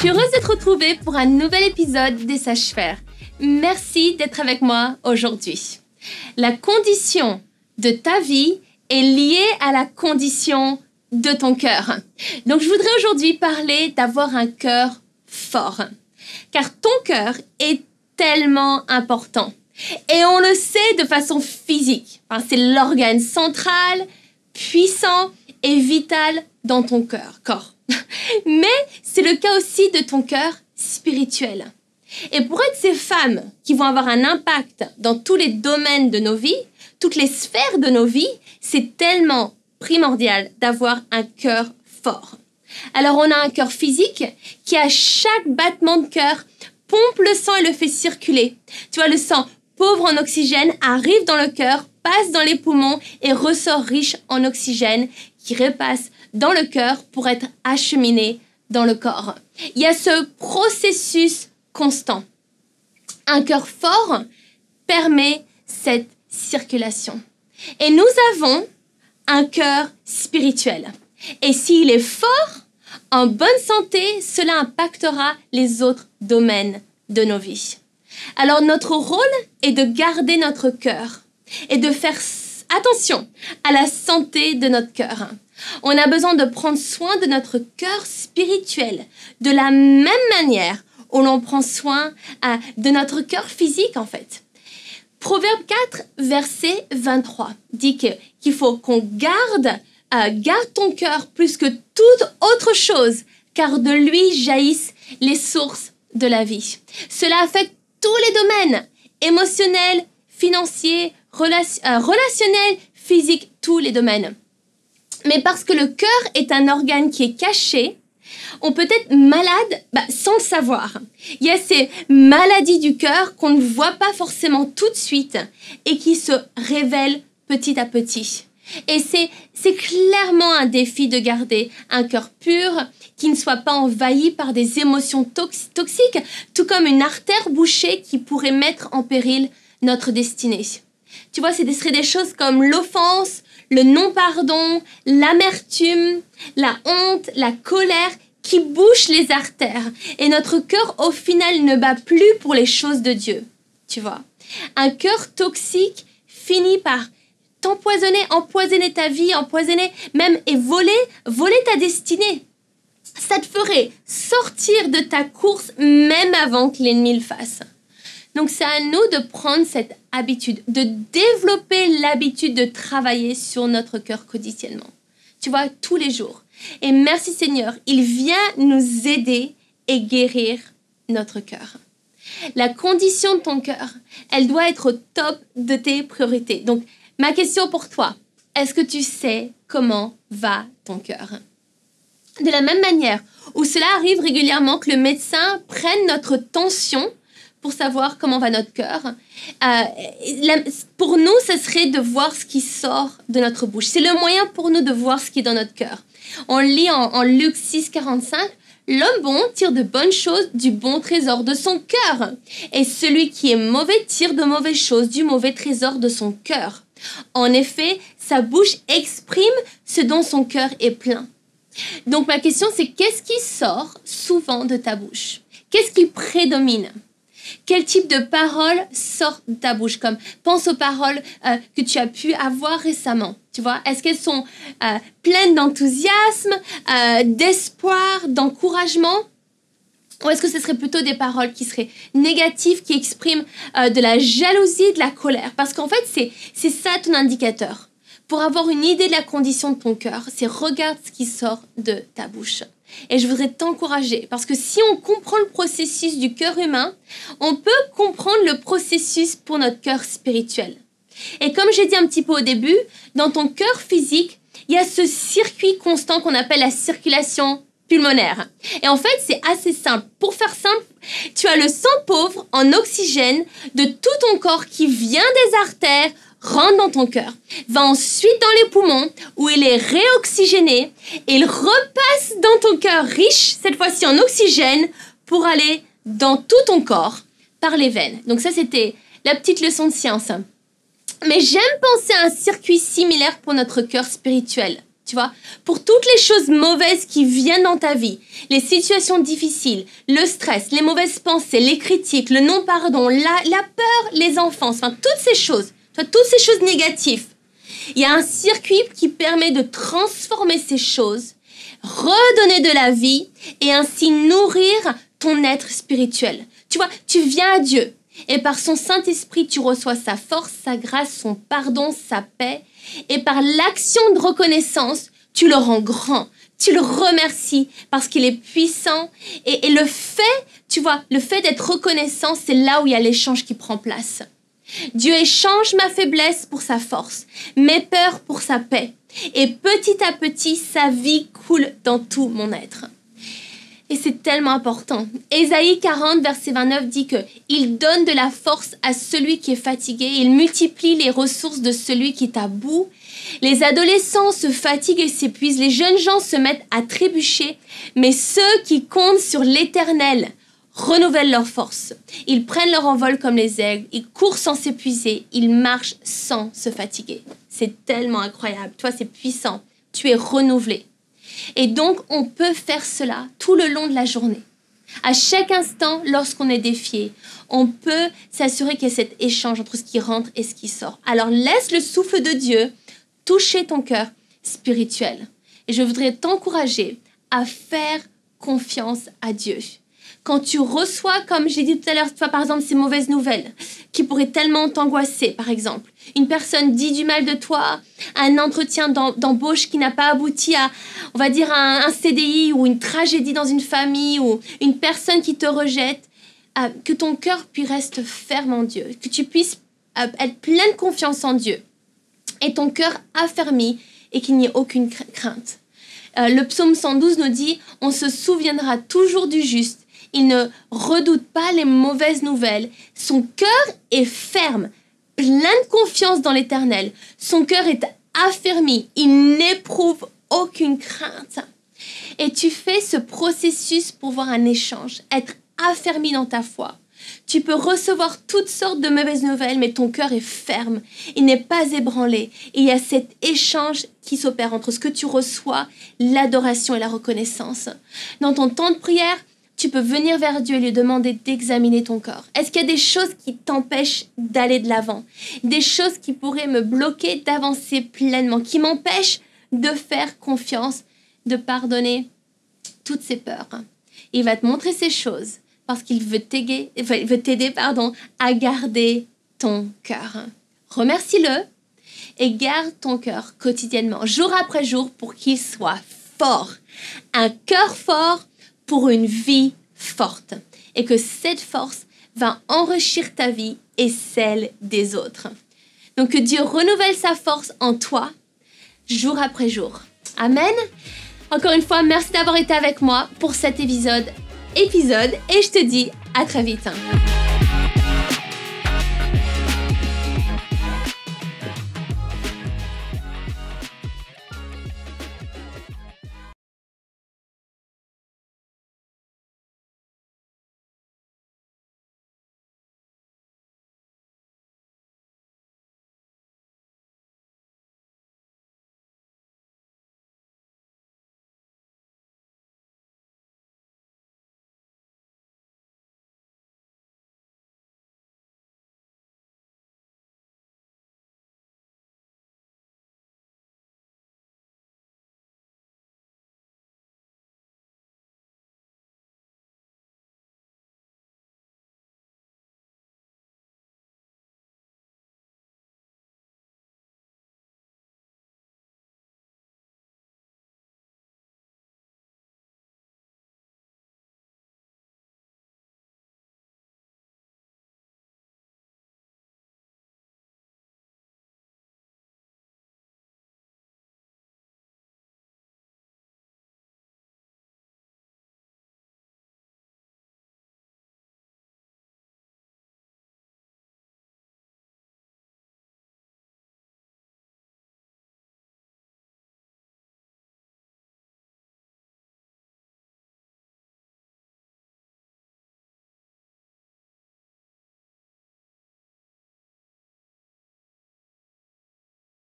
suis heureuse de te retrouver pour un nouvel épisode des Sages-Faire. Merci d'être avec moi aujourd'hui. La condition de ta vie est liée à la condition de ton cœur. Donc, je voudrais aujourd'hui parler d'avoir un cœur fort. Car ton cœur est tellement important. Et on le sait de façon physique. C'est l'organe central, puissant et vital dans ton corps. Mais c'est le cas aussi de ton cœur spirituel. Et pour être ces femmes qui vont avoir un impact dans tous les domaines de nos vies, toutes les sphères de nos vies, c'est tellement primordial d'avoir un cœur fort. Alors on a un cœur physique qui à chaque battement de cœur pompe le sang et le fait circuler. Tu vois, le sang pauvre en oxygène arrive dans le cœur, passe dans les poumons et ressort riche en oxygène qui repasse dans le cœur pour être acheminé dans le corps. Il y a ce processus constant. Un cœur fort permet cette circulation. Et nous avons un cœur spirituel. Et s'il est fort, en bonne santé, cela impactera les autres domaines de nos vies. Alors notre rôle est de garder notre cœur et de faire attention à la santé de notre cœur. On a besoin de prendre soin de notre cœur spirituel de la même manière où l'on prend soin de notre cœur physique en fait. Proverbe 4, verset 23 dit qu'il faut qu'on garde ton cœur plus que toute autre chose, car de lui jaillissent les sources de la vie. Cela affecte tous les domaines, émotionnels, financiers, relationnels, physiques, tous les domaines. Mais parce que le cœur est un organe qui est caché, on peut être malade sans le savoir. Il y a ces maladies du cœur qu'on ne voit pas forcément tout de suite et qui se révèlent petit à petit. Et c'est clairement un défi de garder un cœur pur qui ne soit pas envahi par des émotions toxiques, tout comme une artère bouchée qui pourrait mettre en péril notre destinée. Tu vois, ce seraient des choses comme l'offense, le non-pardon, l'amertume, la honte, la colère qui bouchent les artères. Et notre cœur, au final, ne bat plus pour les choses de Dieu. Tu vois, un cœur toxique finit par empoisonner ta vie, empoisonner même et voler ta destinée. Ça te ferait sortir de ta course même avant que l'ennemi le fasse. Donc c'est à nous de prendre cette habitude, de développer l'habitude de travailler sur notre cœur quotidiennement. Tu vois, tous les jours. Et merci Seigneur, il vient nous aider et guérir notre cœur. La condition de ton cœur, elle doit être au top de tes priorités. Donc, ma question pour toi, est-ce que tu sais comment va ton cœur? De la même manière où cela arrive régulièrement que le médecin prenne notre tension pour savoir comment va notre cœur, pour nous, ce serait de voir ce qui sort de notre bouche. C'est le moyen pour nous de voir ce qui est dans notre cœur. On lit en Luc 6, 45, « L'homme bon tire de bonnes choses du bon trésor de son cœur, et celui qui est mauvais tire de mauvaises choses du mauvais trésor de son cœur. En effet, sa bouche exprime ce dont son cœur est plein. » Donc ma question c'est, qu'est-ce qui sort souvent de ta bouche? Qu'est-ce qui prédomine? Quel type de paroles sortent de ta bouche? Comme, pense aux paroles que tu as pu avoir récemment. Tu vois, est-ce qu'elles sont pleines d'enthousiasme, d'espoir, d'encouragement? Ou est-ce que ce serait plutôt des paroles qui seraient négatives, qui expriment de la jalousie, de la colère? Parce qu'en fait, c'est ça ton indicateur. Pour avoir une idée de la condition de ton cœur, c'est regarde ce qui sort de ta bouche. Et je voudrais t'encourager, parce que si on comprend le processus du cœur humain, on peut comprendre le processus pour notre cœur spirituel. Et comme j'ai dit un petit peu au début, dans ton cœur physique, il y a ce circuit constant qu'on appelle la circulation pulmonaire. Et en fait, c'est assez simple. Pour faire simple, tu as le sang pauvre en oxygène de tout ton corps qui vient des artères, rentre dans ton cœur, va ensuite dans les poumons où il est réoxygéné et il repasse dans ton cœur riche, cette fois-ci en oxygène, pour aller dans tout ton corps par les veines. Donc ça, c'était la petite leçon de science. Mais j'aime penser à un circuit similaire pour notre cœur spirituel. tu vois, pour toutes les choses mauvaises qui viennent dans ta vie, les situations difficiles, le stress, les mauvaises pensées, les critiques, le non-pardon, la peur, les enfants, enfin, toutes ces choses, tu vois, toutes ces choses négatives. Il y a un circuit qui permet de transformer ces choses, redonner de la vie et ainsi nourrir ton être spirituel. Tu vois, tu viens à Dieu et par son Saint-Esprit, tu reçois sa force, sa grâce, son pardon, sa paix. Et par l'action de reconnaissance, tu le rends grand. Tu le remercies parce qu'il est puissant. Et le fait, tu vois, le fait d'être reconnaissant, c'est là où il y a l'échange qui prend place. Dieu échange ma faiblesse pour sa force, mes peurs pour sa paix. Et petit à petit, sa vie coule dans tout mon être. Et c'est tellement important. Ésaïe 40, verset 29 dit que « Il donne de la force à celui qui est fatigué, il multiplie les ressources de celui qui est à bout. Les adolescents se fatiguent et s'épuisent, les jeunes gens se mettent à trébucher, mais ceux qui comptent sur l'Éternel renouvellent leur force. Ils prennent leur envol comme les aigles, ils courent sans s'épuiser, ils marchent sans se fatiguer. » C'est tellement incroyable. Toi, c'est puissant. Tu es renouvelé. Et donc, on peut faire cela tout le long de la journée. À chaque instant, lorsqu'on est défié, on peut s'assurer qu'il y a cet échange entre ce qui rentre et ce qui sort. Alors, laisse le souffle de Dieu toucher ton cœur spirituel. Et je voudrais t'encourager à faire confiance à Dieu. Quand tu reçois, comme j'ai dit tout à l'heure, toi, par exemple, ces mauvaises nouvelles qui pourraient tellement t'angoisser, par exemple. Une personne dit du mal de toi, un entretien d'embauche qui n'a pas abouti à, on va dire, un CDI ou une tragédie dans une famille ou une personne qui te rejette, que ton cœur puisse rester ferme en Dieu, que tu puisses être plein de confiance en Dieu et ton cœur affermi et qu'il n'y ait aucune crainte. Le psaume 112 nous dit « On se souviendra toujours du juste. Il ne redoute pas les mauvaises nouvelles. Son cœur est ferme, plein de confiance dans l'Éternel. Son cœur est affermi. Il n'éprouve aucune crainte. » Et tu fais ce processus pour voir un échange, être affermi dans ta foi. Tu peux recevoir toutes sortes de mauvaises nouvelles, mais ton cœur est ferme. Il n'est pas ébranlé. Et il y a cet échange qui s'opère entre ce que tu reçois, l'adoration et la reconnaissance. Dans ton temps de prière, tu peux venir vers Dieu et lui demander d'examiner ton corps. Est-ce qu'il y a des choses qui t'empêchent d'aller de l'avant? Des choses qui pourraient me bloquer d'avancer pleinement, qui m'empêchent de faire confiance, de pardonner toutes ces peurs. Il va te montrer ces choses parce qu'il veut t'aider, à garder ton cœur. Remercie-le et garde ton cœur quotidiennement, jour après jour, pour qu'il soit fort. Un cœur fort pour une vie forte. Et que cette force va enrichir ta vie et celle des autres. Donc que Dieu renouvelle sa force en toi, jour après jour. Amen. Encore une fois, merci d'avoir été avec moi pour cet épisode et je te dis à très vite.